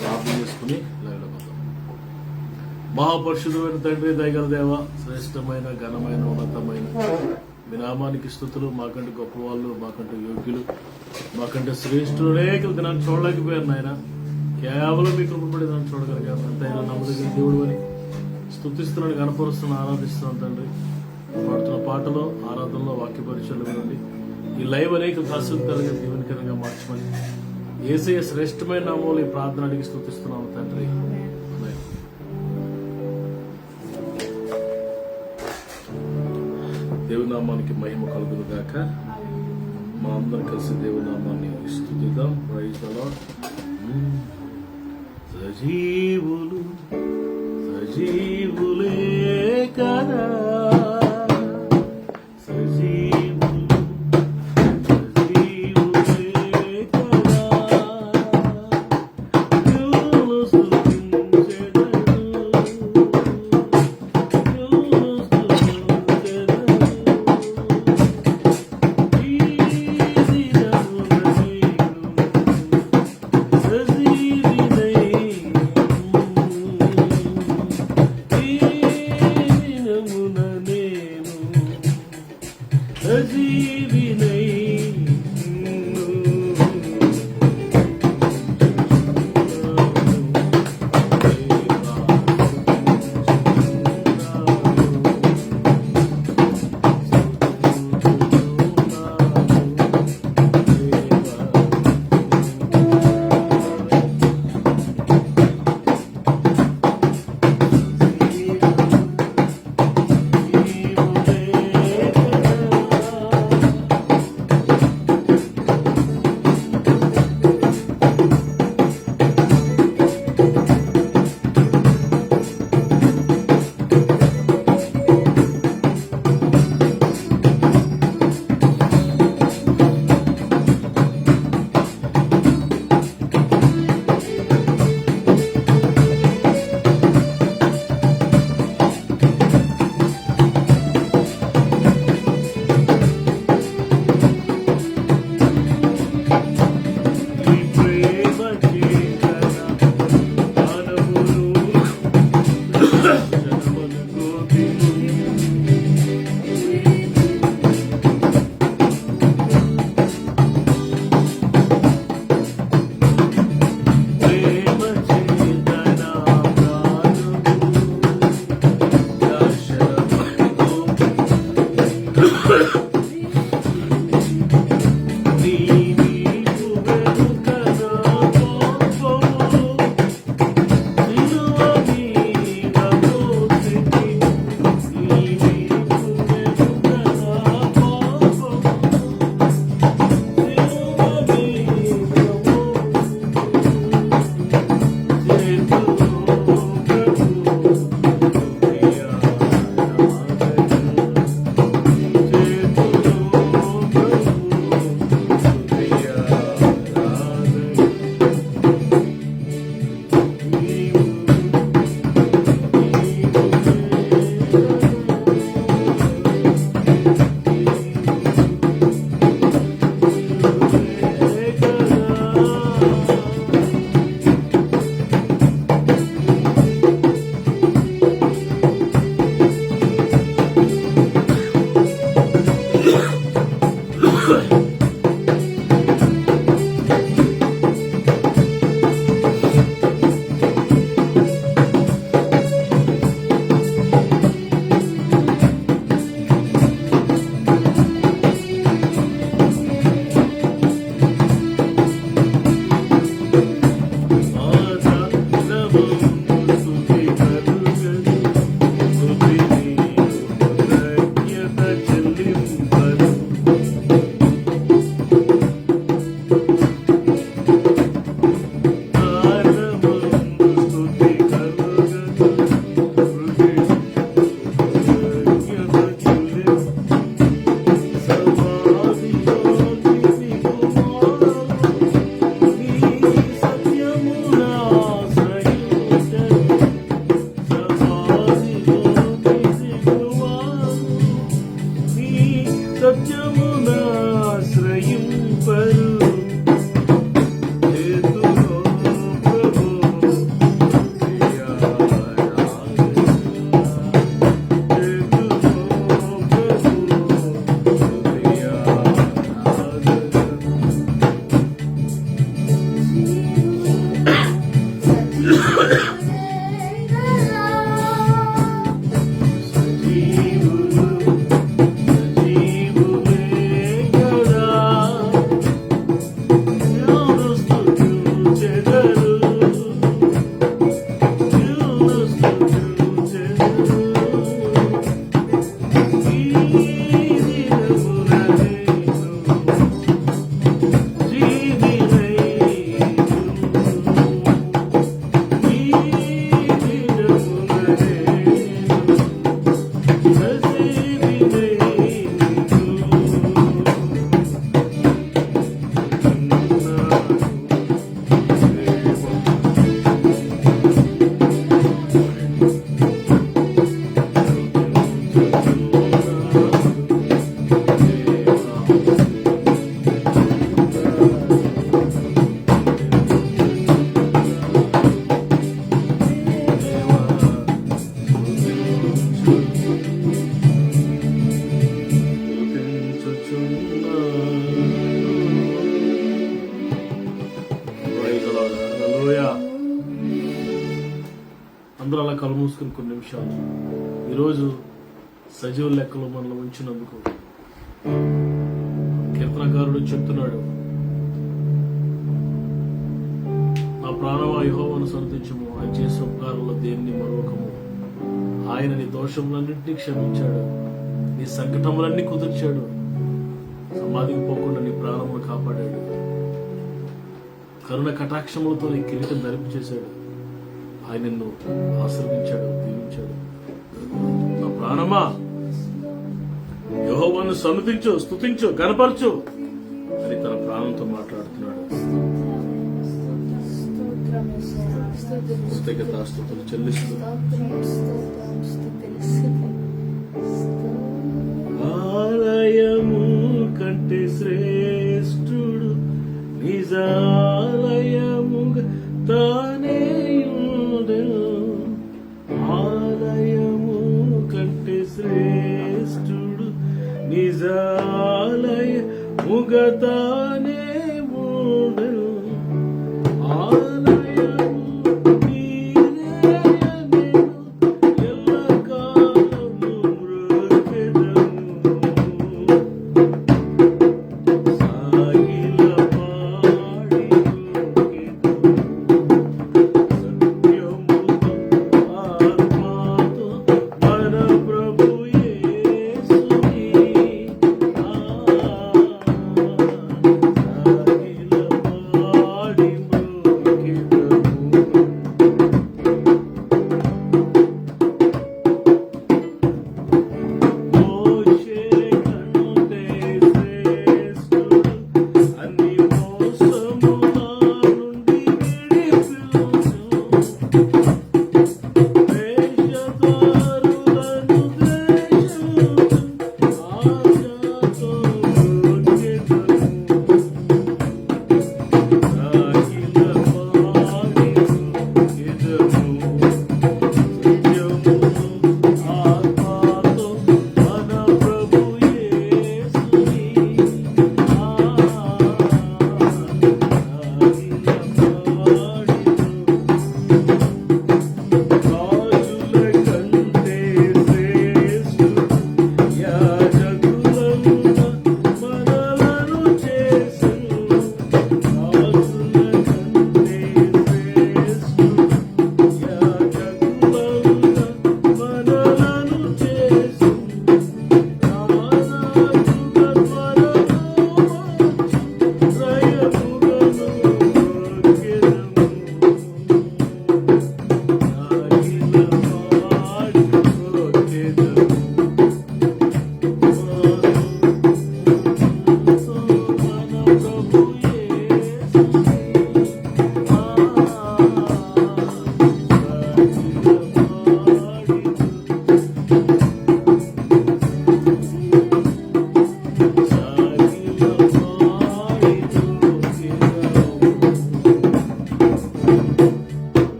ప్రార్థన చేసుకుని లైవ్లో పోతాం. మహాపరిశుద్ధమైన తండ్రి, దయగల దేవ, శ్రేష్టమైన ఘనమైన ఉన్నతమైన మీ నామానికి స్థుతులు. మాకంటే గొప్ప వాళ్ళు, మాకంటే యోగ్యులు, మాకంటే శ్రేష్ఠులు అనేక దినాన్ని చూడలేకపోయారు నాయన. కేవలం మీ కృపపడి దాన్ని చూడగలిగారు. అంతైనా నమ్మదగిన దేవుడు అని స్తుతిస్తున్నాను, కనపరుస్తున్నాను, ఆరాధిస్తున్నాను తండ్రి. పాడుతున్న పాటలో, ఆరాధనలో, వాక్య పరిచయలు వినండి. ఈ లైవ్ అనేక ఆసక్తికరంగా దీవెనకరంగా మార్చమని యేసయ్య శ్రేష్టమైన నామంలో ఈ ప్రార్థన అడిగి స్తుతిస్తున్నాను తండ్రి. దేవుని నామానికి మహిమ కలుగును గాక. మా అందరం కలిసి దేవుని నామాన్ని స్తుతిద్దాం. Praise the lord. సజీవులు సజీవులే కదా, అందరూ అలా కళ్ళు మూసుకుని కొన్ని నిమిషాలు ఈరోజు సజీవ లెక్కలో మనల్ని ఉంచినందుకు కీర్తనకారుడు చెప్తున్నాడు, నా ప్రాణమా యెహోవాను సన్నుతించుము, ఆయన చేసిన ఉపకారంలో దేన్ని మరొకము. ఆయన నీ దోషములన్నింటినీ క్షమించాడు, నీ సంకటములన్నీ కుదిర్చాడు, సమాధికి పోకుండా నీ ప్రాణమును కాపాడాడు, కరుణ కటాక్షములతో నీ కిరీటం ధరింపు చేశాడు, ఆయన నిన్ను ఆశీర్వదించాడు, దీవించాడు. నా ప్రాణమా యెహోవాను సన్నుతించు, స్తుతించు, కనపరచు అని తన ప్రాణంతో మాట్లాడుతున్నాడు. స్తుతులు చెల్లిస్తూ ఆలయము కంటే శ్రేష్ఠుడు నిజాలయముగా తానే ఉండెను. ఆలయము కంటే శ్రేష్ఠుడు నిజాలయముగా తానే ఉండెను. ఆలయము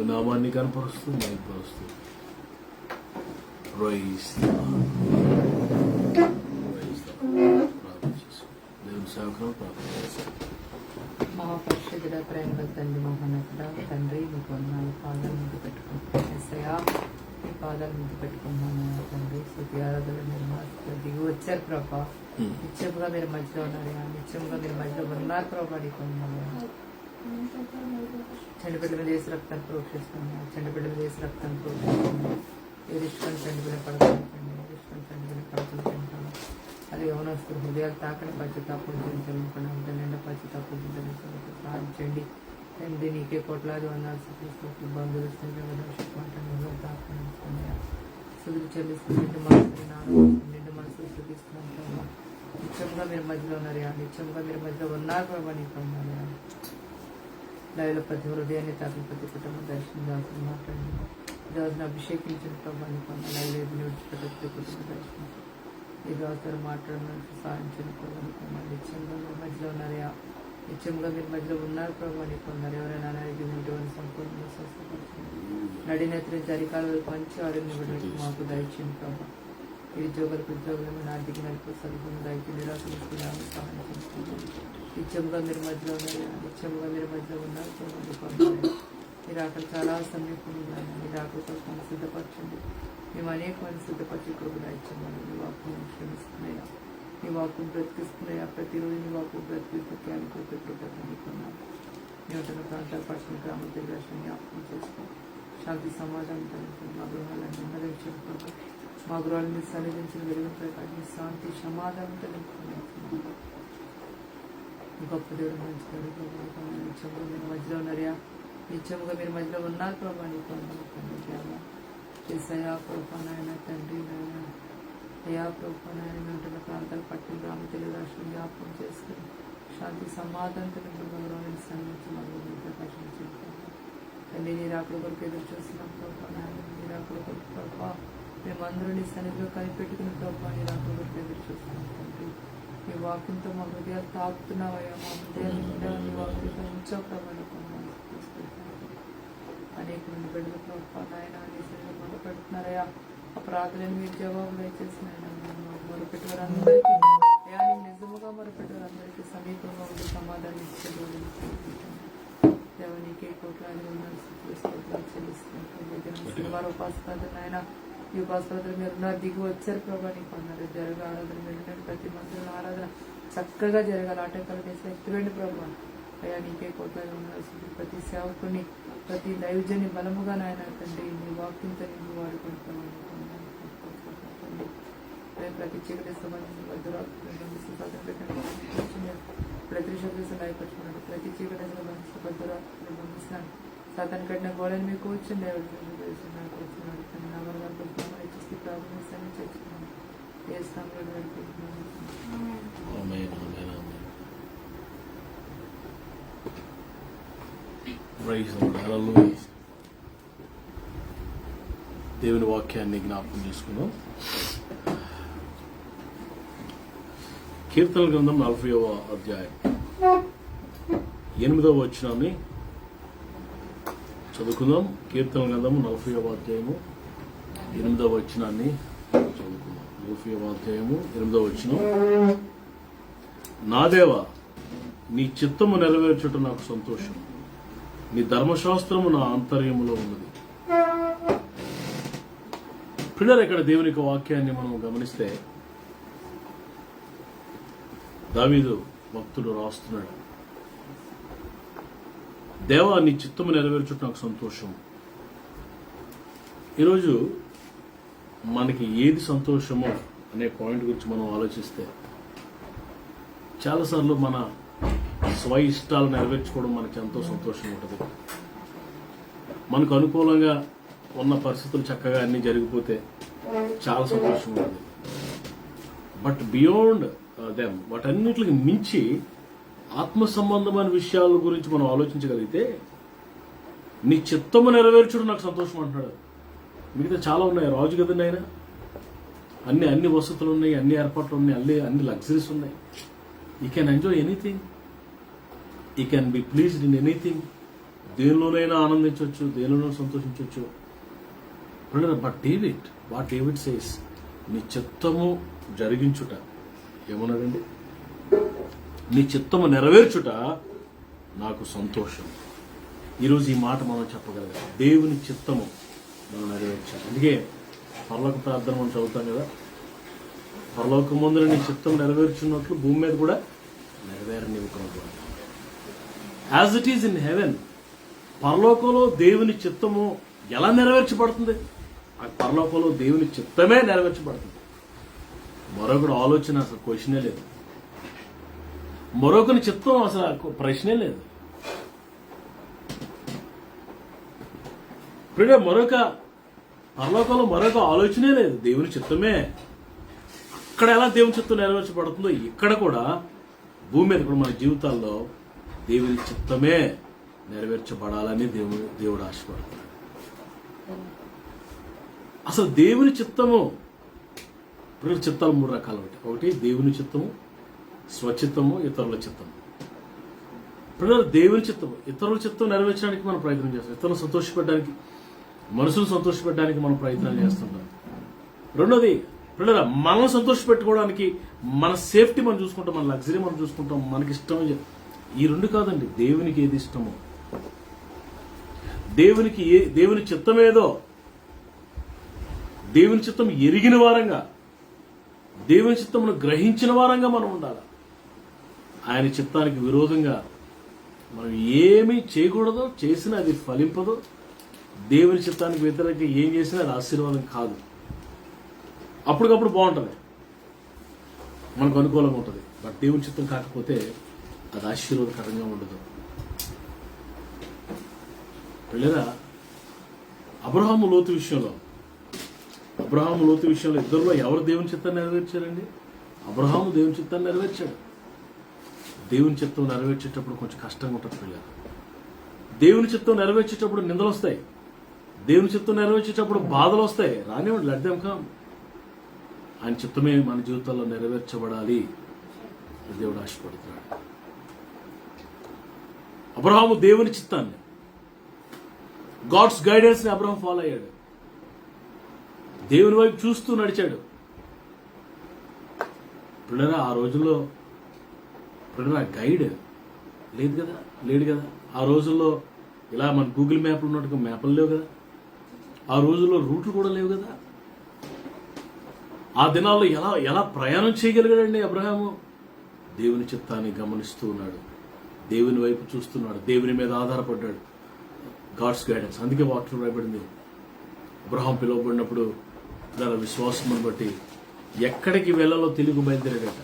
నామాన్ని కనపరుస్తూ మైపరుస్తూ దేవుని సేవకులు ప్రార్థన చేస్తారు. మహాపరిషుడ ప్రేమ తండ్రి మోహనకుడ తండ్రి మీ కొన్నాళ్ళు పాదాలు ముందు పెట్టుకుంటున్నాను. ఎస్ఐయా మీ పాదాలు ముందు పెట్టుకుంటున్నాను తండ్రి. స్తుతి ఆరాధన మీరు దిగి వచ్చారు ప్రభా. నిత్యంగా మీరు మధ్యలో ఉన్నారు, నిత్యంగా మీరు మధ్యలో ఉన్నారు ప్రభా. నీకున్నారు చెండు బిడ్డ మీద వేసి రక్తాన్ని ప్రోక్షిస్తున్నాను, చెండు బిడ్డ మీద వేసి రక్తాన్ని ప్రోక్షిస్తున్నాను. ఏది ఇష్టం చెండు బిడ్డ పడుతుంటండి, ఏది ఇష్టం చెండు బిడ్డ పడుతుంటాను. అది యవనస్తులు హృదయాలు తాకని పశ్చాత్తాపం చెల్లించుకుని అంత నిండా పశ్చాత్తాపం చెల్లించుకోవచ్చు సాధించండి తండ్రి. నీకే కోట్లాది వందలు చూసుకోవచ్చు. బంధువులు స్నేహితులు తాకని సుదులు చెల్లిస్తుంది. నిండు మనసులు శుద్ధిస్తున్నాను. నిత్యంగా మీరు మధ్యలో ఉన్నారు, నిత్యంగా మీరు మధ్యలో ఉన్నారు ప్రభా. నీకు ఉన్నారు లైవ్లో ప్రతి హృదయాన్ని తాకిన ప్రతి కుటుంబం దర్శనం దాసులు మాట్లాడండి. ఈ రోజున అభిషేకించిన ప్రభా నీకు లైవ్ విడిచిపెట్టే కుటుంబ దర్శనం ఈ రోజు మాట్లాడడానికి సాధించిన ప్రభా నీకు నిత్యంగా మీరు మధ్యలో ఉన్నారా, నిత్యంగా మీరు మధ్యలో ఉన్నారు ప్రభా. నీకు ఉన్నారు. ఎవరైనా అనారోగ్యం సంపూర్ణ స్వస్థపరచండి. నడినెత్తిన జరికాల మంచి ఆరోగ్యం మాకు దయచేయండి ప్రభా. నిరుద్యోగులకు ఉద్యోగులను ఆర్థిక నెలకు సరిపోయిన రైతు నిరాశలు సహాయం చేస్తున్నాను. నిత్యంగా మీరు మధ్యలో ఉన్నారు, నిత్యంగా మీరు మధ్యలో ఉన్నారు. మీరు అక్కడ చాలా సమీపంగా మీరు అక్కడ కోసం సిద్ధపరచండి. మేము అనేక మంది సిద్ధపరిచి కూడా ఇచ్చామని మీ వాక్కును క్షమిస్తున్నాయా, మీ వాక్కును బ్రతికిస్తున్నాయా. ప్రతిరోజు మీ వాక్కును బ్రతికిస్తున్నాను కృతజ్ఞతలున్నాను. మీ ఉంటున్న ప్రాంతాలు పశ్చిమ గ్రామం తెలుగు జ్ఞాపకం చేసుకోండి. శాంతి సమాధానం మా గృహాలను నెమ్మదించుకుంటూ మా గృహాలను మీరు సన్నిధించిన వెలుగు ప్రకాశం శాంతి సమాధానం తెలుపుకుంటున్నాను. గొప్ప దేవుడు మంచి దేవుడు నిత్యంగా మీరు మధ్యలో ఉన్నారా, నిత్యముగా మీరు మధ్యలో ఉన్నారు ప్రభా. ఏసయ్యా ప్రభా నాయన తండ్రి నాయన అయా ప్రభా నాయన ఉంటున్న ప్రాంతాలు పట్టిన గ్రామ తెలుగు రాష్ట్రం జ్ఞాపకం చేసుకుని శాంతి సమాధానం తెలుగు గౌరవాన్ని సన్నిధించి మా గృహ ప్రకాశం చేస్తాను. తండ్రి మీరు అక్కడ కొరకు ఎదురు చూస్తున్నాం ప్రభా నాయన, మీరు అక్కడ కొరకు ప్రభా మేమందరూ నీ సన్నిధిలో కనిపెట్టుకుని ప్రభా మీరు అక్కడ కొరకు ఎదురు చూస్తున్నాం. తండ్రి మీ వాక్యంతో మా హృదయాలు తాకుతున్నావయ్యా, మా హృదయాలు నిండా నీ వాక్యంతో ఉంచో ప్రభా. అనేక మంది బిడ్డలు ప్రభా నాయన నీ సన్నిధిలో మొదలుపెడుతున్నారయ్యా. ఆ ప్రార్థనని మీరు జవాబులు దయచేసిన మొదలుపెట్టేవారందరికీ నిజముగా మొదలుపెట్టేవారందరికీ సమీపంగా ఉండి సమాధానం ఇచ్చేవారు దేవనికి కోట్లాది చెల్లిస్తున్నారు. వారు ఉపాసపద్ధతులు ఆయన ఈ ఉపాసపద్ధతులు మీరు ఉన్నారు, దిగి వచ్చారు ప్రభా. నీకు అన్నారు జరగ ఆరాధన మీరు ప్రతి మంత్రుల ఆరాధన చక్కగా జరగాలి. ఆటంకాలు చేసి ఎత్తువేండి ప్రభా. అయ్యా నీకే కోట్లాది ఉండాల్సింది. ప్రతి సేవకుని ప్రతి దైవజన్ని బలముగా నాయన తండ్రి నీ వాక్యంతో నిన్ను వాడుకుంటామని ప్రతి చీకటి సంబంధించిన ప్రతి శబ్దం భయపరుచుకున్నాడు. ప్రతి చీకటి సంబంధించిన భద్రాత్మను పంపిస్తున్నాను. సాతాను కట్టిన గోడని మీకు వచ్చింది ఇచ్చి ప్రార్థన చేస్తున్నాను. ఏ స్థానంలో వెళ్ళిపోతున్నాను. దేవుని వాక్యాన్ని జ్ఞాపకం చేసుకున్నాం. కీర్తన గ్రంథం 40వ అధ్యాయం 8వ వచనాన్ని చదువుకుందాం. కీర్తన గ్రంథం 40వ అధ్యాయము 8వ వచనాన్ని చదువుకుందాం. 40వ అధ్యాయము 8వ వచనం. నా దేవా, నీ చిత్తము నెరవేర్చుట నాకు సంతోషం, నీ ధర్మశాస్త్రము నా ఆంతర్యములో ఉన్నది. పిల్లలు ఇక్కడ దేవుని యొక్క వాక్యాన్ని మనం గమనిస్తే దావీదు భక్తుడు రాస్తున్నాడు, దేవా నీ చిత్తము నెరవేర్చుట నాకు సంతోషం. ఈరోజు మనకి ఏది సంతోషమో అనే పాయింట్ గురించి మనం ఆలోచిస్తే చాలాసార్లు మన స్వ ఇష్టాలు నెరవేర్చుకోవడం మనకి ఎంతో సంతోషం ఉంటుంది. మనకు అనుకూలంగా ఉన్న పరిస్థితులు చక్కగా అన్ని జరిగిపోతే చాలా సంతోషం ఉంటుంది. బట్ బియాండ్ దెమ్ వాటన్నిటికి మించి ఆత్మ సంబంధమైన విషయాల గురించి మనం ఆలోచించగలిగితే నీ చిత్తము నెరవేర్చడం నాకు సంతోషం అంటున్నాడు. మిగతా చాలా ఉన్నాయి. రాజు కదండి ఆయన, అన్ని వసతులు ఉన్నాయి, అన్ని ఏర్పాట్లు ఉన్నాయి, అన్ని లగ్జరీస్ ఉన్నాయి. You can enjoy anything, you can be pleased in anything. దేనిలోనైనా ఆనందించవచ్చు, దేనిలోనైనా సంతోషించవచ్చు. బట్ డేవిడ్ సేస్ నీ చిత్తము జరిగించుట ఏమన్నాడండి? నీ చిత్తము నెరవేర్చుట నాకు సంతోషం. ఈరోజు ఈ మాట మనం చెప్పగలగాలి. దేవుని చిత్తము మనం నెరవేర్చాలి. అందుకే పరలోక ప్రార్థన మనం చదువుతాం కదా, పరలోక ముందు నీ చిత్తం నెరవేర్చున్నట్లు భూమి మీద కూడా నెరవేరనివ్వకూడదు. As it is in heaven, పరలోకంలో దేవుని చిత్తము ఎలా నెరవేర్చబడుతుంది? ఆ పరలోకంలో దేవుని చిత్తమే నెరవేర్చబడుతుంది. మరొకటి ఆలోచన అసలు క్వశ్చనే లేదు, మరొకరి చిత్తం అసలు ప్రశ్నే లేదు. ఇప్పుడే పరలోకంలో మరొక ఆలోచనే లేదు, దేవుని చిత్తమే. అక్కడ ఎలా దేవుని చిత్తం నెరవేర్చబడుతుందో ఇక్కడ కూడా భూమి మీద కూడా మన జీవితాల్లో దేవుని చిత్తమే నెరవేర్చబడాలని దేవుడు ఆశపడుతున్నాడు. అసలు దేవుని చిత్తము, ఇప్పుడు చిత్తాలు 3 రకాలు ఉంటాయి. ఒకటి దేవుని చిత్తము, స్వచిత్తము, ఇతరుల చిత్తము. ఇప్పుడు దేవుని చిత్తము, ఇతరుల చిత్తం నెరవేర్చడానికి మనం ప్రయత్నం చేస్తాం. ఇతరులను సంతోషపెట్టడానికి, మనసును సంతోషపెట్టడానికి మనం ప్రయత్నాలు చేస్తుంటాం. రెండోది పిల్లరా మనం సంతోష పెట్టుకోవడానికి మన సేఫ్టీ మనం చూసుకుంటాం, మన లగ్జరీ మనం చూసుకుంటాం, మనకి ఇష్టం ఈ రెండు కాదండి. దేవునికి ఏది ఇష్టమో, దేవుని చిత్తం ఏదో, దేవుని చిత్తం ఎరిగిన వారంగా, దేవుని చిత్తమును గ్రహించిన వారంగా మనం ఉండాలి. ఆయన చిత్తానికి విరోధంగా మనం ఏమీ చేయకూడదు, చేసినా అది ఫలింపదు. దేవుని చిత్తానికి వ్యతిరేకంగా ఏం చేసినా అది ఆశీర్వాదం కాదు. అప్పటికప్పుడు బాగుంటుంది, మనకు అనుకూలంగా ఉంటుంది. బట్ దేవుని చిత్తం కాకపోతే అది ఆశీర్వాదకరంగా ఉండదు. వెళ్ళరా అబ్రహాము లోతు విషయంలో ఇద్దరులో ఎవరు దేవుని చిత్తాన్ని నెరవేర్చారండి? అబ్రహాము దేవుని చిత్తాన్ని నెరవేర్చాడు. దేవుని చిత్తం నెరవేర్చేటప్పుడు కొంచెం కష్టంగా ఉంటుంది పిల్లలు. దేవుని చిత్తం నెరవేర్చేటప్పుడు నిందలు వస్తాయి, దేవుని చిత్తం నెరవేర్చేటప్పుడు బాధలు వస్తాయి. రానివ్వండి, లెట్ దెమ్ కమ్. ఆయన చిత్తమే మన జీవితాల్లో నెరవేర్చబడాలి అని దేవుడు ఆశపడుతున్నాడు. అబ్రహాము దేవుని చిత్తాన్ని, గాడ్స్ గైడెన్స్ ని అబ్రహాం ఫాలో అయ్యాడు. దేవుని వైపు చూస్తూ నడిచాడు. పిల్లరా ఆ రోజుల్లో గైడ్ లేడు కదా. ఆ రోజుల్లో ఇలా మన గూగుల్ మ్యాప్లు ఉన్నట్టుగా మ్యాప్లు లేవు కదా. ఆ రోజుల్లో రూట్లు కూడా లేవు కదా. ఆ దినాల్లో ఎలా ప్రయాణం చేయగలిగాడండి అబ్రహాము? దేవుని చిత్తాన్ని గమనిస్తూ ఉన్నాడు, దేవుని వైపు చూస్తున్నాడు, దేవుని మీద ఆధారపడ్డాడు. God's guidance. అందుకే వాక్యం రాయబడింది, అబ్రహాం పిలువబడినప్పుడు దాని విశ్వాసమును బట్టి ఎక్కడికి వెళ్ళాలో తెలుగు బయలుదేరాడట.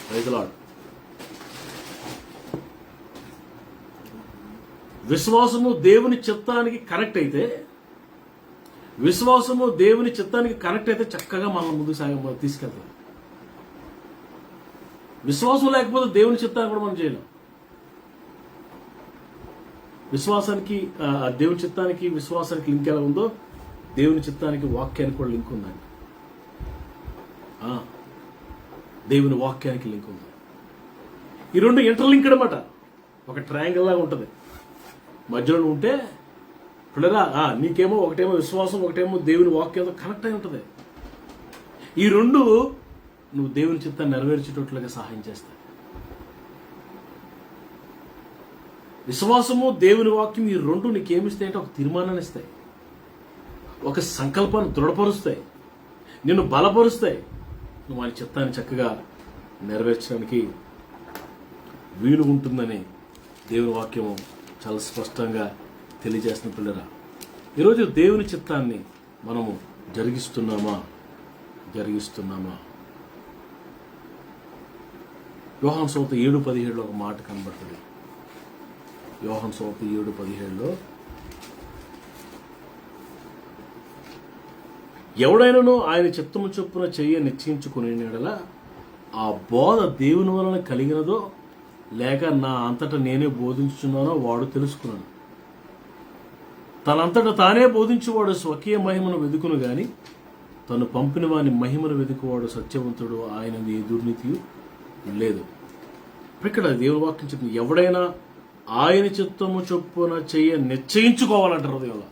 Praise the lord. విశ్వాసము దేవుని చిత్తానికి కనెక్ట్ అయితే, చక్కగా మనం ముందుకు తీసుకెళ్తాం. విశ్వాసం లేకపోతే దేవుని చిత్తాన్ని కూడా మనం చేయలేం. దేవుని చిత్తానికి విశ్వాసానికి లింక్ ఎలా ఉందో, దేవుని చిత్తానికి వాక్యానికి కూడా లింక్ ఉందండి. దేవుని వాక్యానికి లింక్ ఉంది. ఈ రెండు ఇంటర్లింక్డ్ అన్నమాట. ఒక ట్రయాంగిల్ లాగా ఉంటుంది. మధ్యలో ఉంటే పిల్లరా నీకేమో ఒకటేమో విశ్వాసం, ఒకటేమో దేవుని వాక్యంతో కనెక్ట్ అయి ఉంటుంది. ఈ రెండు నువ్వు దేవుని చిత్తాన్ని నెరవేర్చేటట్లుగా సహాయం చేస్తాయి. విశ్వాసము, దేవుని వాక్యం ఈ రెండు నీకేమిస్తాయి అంటే ఒక తీర్మానాన్ని ఇస్తాయి, ఒక సంకల్పాన్ని దృఢపరుస్తాయి, నిన్ను బలపరుస్తాయి. నువ్వు ఆయన చిత్తాన్ని చక్కగా నెరవేర్చడానికి వీలు ఉంటుందని దేవుని వాక్యము చాలా స్పష్టంగా తెలియజేస్తున్న పిల్లరా, ఈరోజు దేవుని చిత్తాన్ని మనము జరిగిస్తున్నామా? యోహాను సువార్త 7:17 ఒక మాట కనబడుతుంది. యోహాను సువార్త 7:17 ఎవడైనాను ఆయన చిత్తము చొప్పున చెయ్య నిశ్చయించుకునేలా ఆ బోధ దేవుని వలన కలిగినదో లేక నా అంతటా నేనే బోధించుచున్నానో వాడు తెలుసుకున్నాను. తనంతటా తానే బోధించువాడు స్వకీయ మహిమను వెదుకును గాని తను పంపిన వాని మహిమను వెతుకువాడు సత్యవంతుడు, ఆయన ఏ దుర్నీతి లేదు. ఇక్కడ దేవుని వాక్యం చెప్తుంది, ఎవడైనా ఆయన చిత్తము చొప్పున చెయ్య నిశ్చయించుకోవాలంట హృదయంలో.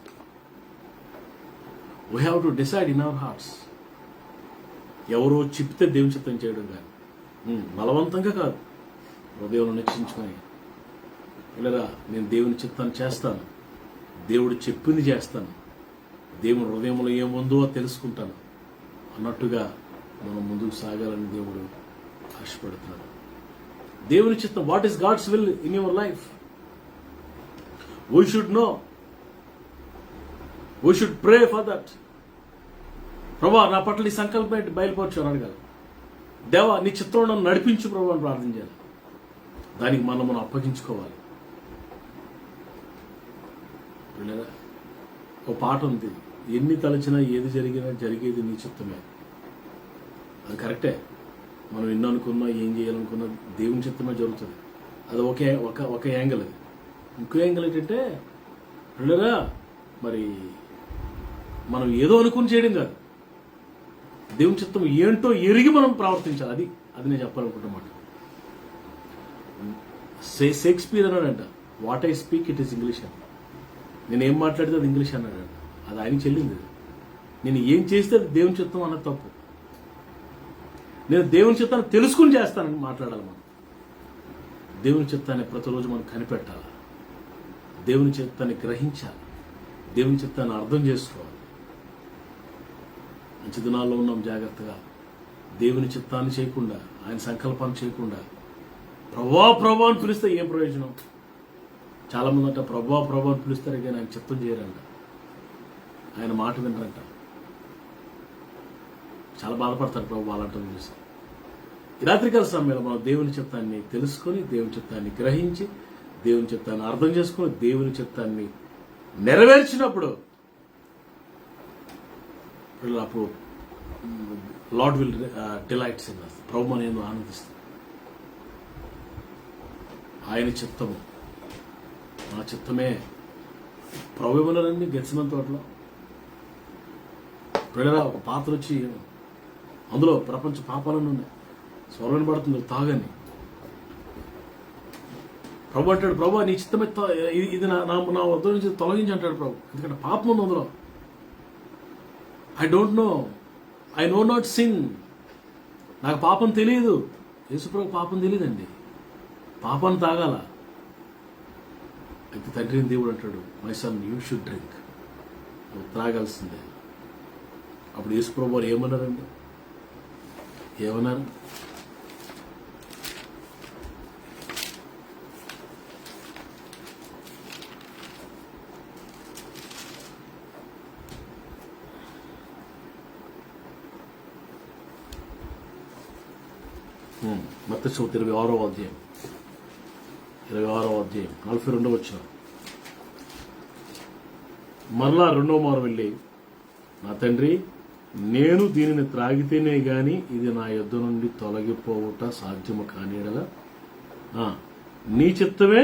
We have to decide in our hearts. ఎవరో చెప్తే దేవుని చిత్తం చేయడం కానీ, బలవంతంగా కాదు, హృదయంలో నిశ్చయించుకొని ఇలా నేను దేవుని చిత్తాన్ని చేస్తాను, దేవుడు చెప్పింది చేస్తాను, దేవుని హృదయంలో ఏముందో తెలుసుకుంటాను అన్నట్టుగా మనం ముందుకు సాగాలని దేవుడు ఆశపడుతున్నాడు. దేవుని చిత్తం, what is God's will in your life? We should know, we should pray for that. ప్రభా నా పట్ల ఈ సంకల్పం ఏంటి బయలుపరచు అని అడగాలి. దేవా నీ చిత్రంలో నన్ను నడిపించు ప్రభు అని ప్రార్థన చేయాలి. దానికి మనం అప్పగించుకోవాలి. ఒక పాట ఉంది, ఎన్ని తలచినా ఏది జరిగినా జరిగేది నీ చిత్తమే. అది కరెక్టే. మనం ఎన్నో అనుకున్నా, ఏం చేయాలనుకున్నా దేవుని చిత్తమే జరుగుతుంది. అది ఒక యాంగిల్. అది ఇంకో యాంగిల్ ఏంటంటే పిల్లరా మరి మనం ఏదో అనుకుని చేయడం కాదు, దేవుని చిత్తం ఏంటో ఎరిగి మనం ప్రవర్తించాలి. అది నేను చెప్పాలనుకుంటున్నమాట. షేక్స్పియర్ అన్నాడంట, what I speak it is English అని. నేను ఏం మాట్లాడితే అది ఇంగ్లీష్ అన్నాడు. అది ఆయన చెల్లింది. నేను ఏం చేస్తే అది దేవుని చిత్తం అన్నది తప్పు. నేను దేవుని చిత్తాన్ని తెలుసుకుని చేస్తానని మాట్లాడాలి మనం. దేవుని చిత్తాన్ని ప్రతిరోజు మనం కనిపెట్టాలి, దేవుని చిత్తాన్ని గ్రహించాలి, దేవుని చిత్తాన్ని అర్థం చేసుకోవాలి. మంచి దినాల్లో ఉన్నాం, జాగ్రత్తగా దేవుని చిత్తాన్ని చేయకుండా, ఆయన సంకల్పాన్ని చేయకుండా ప్రభా అని పిలిస్తే ఏం ప్రయోజనం? చాలా మంది అంట ప్రభా అని పిలుస్తారు కానీ ఆయన చిత్తం చేయరంట, ఆయన మాట వినరంట. చాలా బాధపడతారు ప్రభు అలాంటి చూసి. ఈ రాత్రికాల సమయంలో మనం దేవుని చిత్తాన్ని తెలుసుకొని, దేవుని చిత్తాన్ని గ్రహించి, దేవుని చిత్తాన్ని అర్థం చేసుకొని, దేవుని చిత్తాన్ని నెరవేర్చినప్పుడు అప్పుడు lord will delights in us. ప్రభు నేను ఆనందిస్తాను. ఆయన చిత్తము, నా చిత్తమే. ప్రభు ఏమన్నారండి గెత్సేమనే తోటలో? ప్రేరరా ఒక పాత్ర వచ్చి అందులో ప్రపంచ పాపాలను ఉన్నాయి, స్వరం పడుతుంది, తాగని. ప్రభు అంటాడు, ప్రభు నీ చిత్తమే ఇది నా వద్ద నుంచి తొలగించి అంటాడు ప్రభు. ఎందుకంటే పాపం ఉంది అందులో. I know not sin. నాకు పాపం తెలియదు. యేసుప్రభు పాపం తెలియదండి. పాపాన్ని తాగాల. అయితే తండ్రిని దేవుడు అంటాడు, my son you should drink, నువ్వు త్రాగాల్సిందే. అప్పుడు యేసుప్రభు వారు ఏమన్నారండి? ఏమన్నారు? మత్తయి సువార్త 26వ అధ్యాయం 42వ వచనం. మరలా రెండో మారు వెళ్ళి, నా తండ్రి, నేను దీనిని త్రాగితేనే గాని ఇది నా యొద్ద నుండి తొలగిపోవుట సాధ్యము కాని యెడల నీ చిత్తమే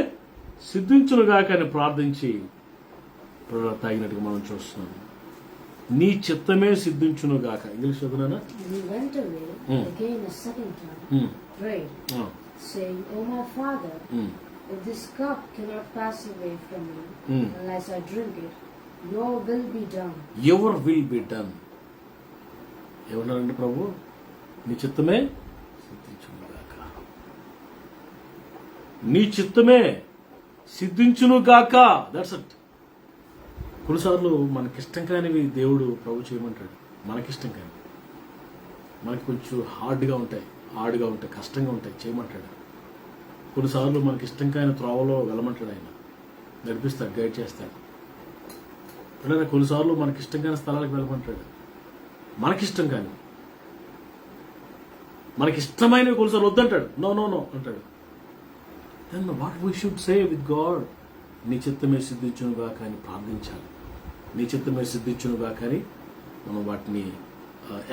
సిద్ధించునుగాక అని ప్రార్థించి తాగినట్టుగా మనం చూస్తున్నాం. నీ చిత్తమే సిద్ధించునుగాక. English చదువునా? We went away again a second time, prayed, saying, O my Father, if this cup cannot pass away from me unless I drink it, your will be done. Your will be done. ఏమన్నారండి ప్రభు? నీ చిత్తమే సిద్ధించునుగాక. నీ చిత్తమే సిద్ధించునుగాక. That's it. కొన్నిసార్లు మనకిష్టం కానివి దేవుడు ప్రభు చేయమంటాడు. మనకిష్టం కాని, మనకి కొంచెం హార్డ్గా ఉంటాయి, కష్టంగా ఉంటాయి, చేయమంటాడు. కొన్నిసార్లు మనకి ఇష్టం కాని త్రోవలో వెళ్ళమంటాడు, ఆయన నడిపిస్తాడు, గైడ్ చేస్తాడు. లేదా కొన్నిసార్లు మనకి ఇష్టం కాని స్థలాలకు వెళ్ళమంటాడు. మనకిష్టం కాని, మనకిష్టమైనవి కొన్నిసార్లు వద్దంటాడు, నో నో నో అంటాడు. Then what we should say with God? నీ చిత్తమే సిద్ధించునుగా కానీ ప్రార్థించాలి. నీ చిత్తమే సిద్ధించునుగా కానీ మనం వాటిని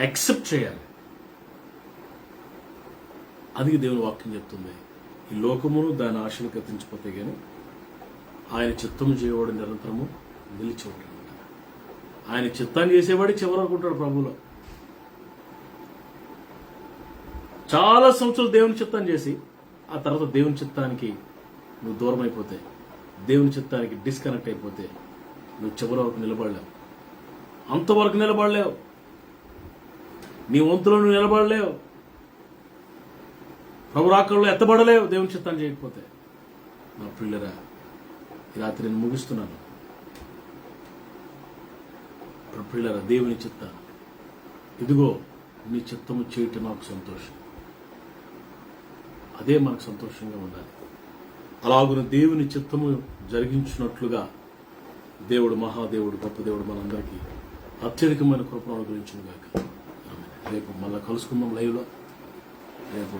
యాక్సెప్ట్ చేయాలి. అది దేవుని వాక్యం చెప్తుంది. ఈ లోకమును దాని ఆశలు కత్తించిపోతే కానీ ఆయన చిత్తము చేయవాడు నిరంతరము నిలిచి ఉంటాడు. ఆయన చిత్తాన్ని చేసేవాడు చివరి వరకు ఉంటాడు ప్రభులో. చాలా సంవత్సరాలు దేవుని చిత్తాన్ని చేసి ఆ తర్వాత దేవుని చిత్తానికి నువ్వు దూరం అయిపోతే, దేవుని చిత్తానికి డిస్కనెక్ట్ అయిపోతే నువ్వు చివరి వరకు నిలబడలేవు. అంతవరకు నిలబడలేవు. నీ వంతులో నువ్వు నిలబడలేవు. ప్రభు రాకడలో ఎత్తబడలేవు దేవుని చిత్తాన్ని చేయకపోతే. నా ప్రియులరా, ఈ రాత్రి నేను ముగిస్తున్నాను. ప్రియులరా, దేవుని చిత్తం ఇదిగో, నీ చిత్తము చేయటం నాకు సంతోషం. అదే మనకు సంతోషంగా ఉండాలి. అలాగున దేవుని చిత్తము జరిగించినట్లుగా దేవుడు, మహాదేవుడు, గొప్ప దేవుడు మనందరికీ అత్యధికమైన కృపను అనుగ్రహించుగాక. రేపు మళ్ళీ కలుసుకుందాం లైవ్లో. రేపు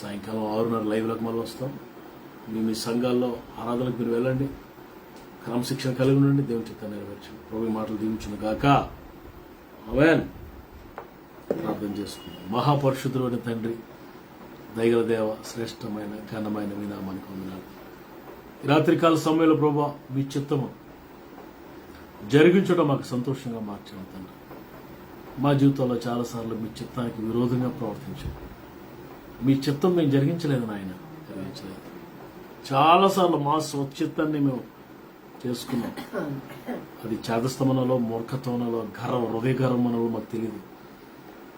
సాయంకాలం 6:30 లైవ్లోకి మళ్ళీ వస్తాం. మీ సంఘాల్లో ఆరాధనకు మీరు వెళ్ళండి, క్రమశిక్షణ కలిగి ఉండండి, దేవుని చిత్తాన్ని నెరవేర్చండి. ప్రభు మాటలు దీవించునుగాక. ఆమేన్. ప్రార్థన చేసుకుందాం. మహాపరిశుద్ధుడు అని తండ్రి, దయగల దేవ, శ్రేష్టమైన ఘనమైన మీ నామానికి వందనాలు. ఈ రాత్రికాల సమయంలో ప్రభా మీ చిత్తము జరిగించడం మాకు సంతోషంగా మార్చాము తండ్రి. మా జీవితంలో చాలాసార్లు మీ చిత్తానికి విరోధంగా ప్రవర్తించాం. మీ చిత్తం మేము జరిగించలేదు నాయన, జరిగించలేదు. చాలాసార్లు మా స్వచిత్తాన్ని మేము చేసుకున్నాం. అది చేదస్తమనలో, మూర్ఖత్వనలో, హృదయ గర్వమనలో మాకు తెలియదు.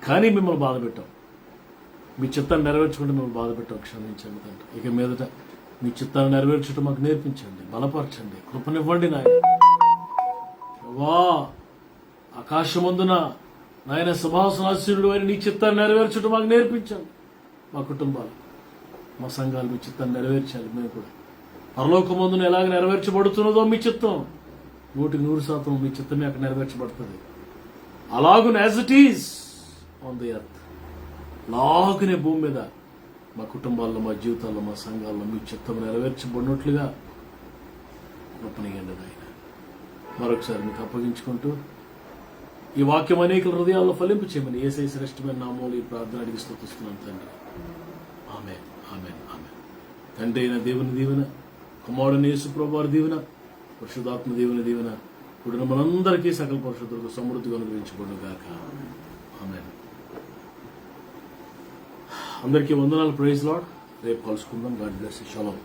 కానీ మిమ్మల్ని బాధ పెట్టాం. మీ చిత్తాన్ని నెరవేర్చుకుంటే మేము బాధ పెట్టాం, క్షమించండి తండ్రి. ఇక మీదట మీ చిత్తాన్ని నెరవేర్చడం మాకు నేర్పించండి, బలపరచండి, కృపనివ్వండి నాయన. వా ఆకాశమందున నాయన సింహాసనాసీనుడు అని నీ చిత్తాన్ని నెరవేర్చడం మాకు నేర్పించండి. మా కుటుంబాలు, మా సంఘాలు మీ చిత్తాన్ని నెరవేర్చాలి. మేము కూడా పరలోకమందున ఎలాగ నెరవేర్చబడుతున్నదో మీ చిత్తం 100% మీ చిత్తమే అక్కడ నెరవేర్చబడుతుంది. అలాగున as it is on the earth, లాగునే భూమి మీద మా కుటుంబాల్లో, మా జీవితాల్లో, మా సంఘాల్లో మీ చిత్తం నెరవేర్చబడినట్లుగా కృపనియండి నాయన. మరొకసారి మీకు అప్పగించుకుంటూ ఈ వాక్యం అనేక హృదయాల్లో ఫలింపు చేయమని యేసయ్య శ్రేష్టమైన నామములో ఈ ప్రార్థన అడిగి స్తుతిస్తున్నాను తండ్రి. ఆమేన్, ఆమేన్, ఆమేన్. తండ్రి అయిన దేవుని దీవెన, కుమారుడైన యేసు ప్రభువారి దీవెన, పరిశుద్ధాత్మ దీవెన కూడిన మనందరికీ సకల పరిశుద్ధులకు సమృద్ధిగా అనుగ్రహించబడును గాక. ఆమేన్. అందరికీ వందనాలు. Praise Lord. రేపు కలుసుకుందాం. God bless you. షలోమ్.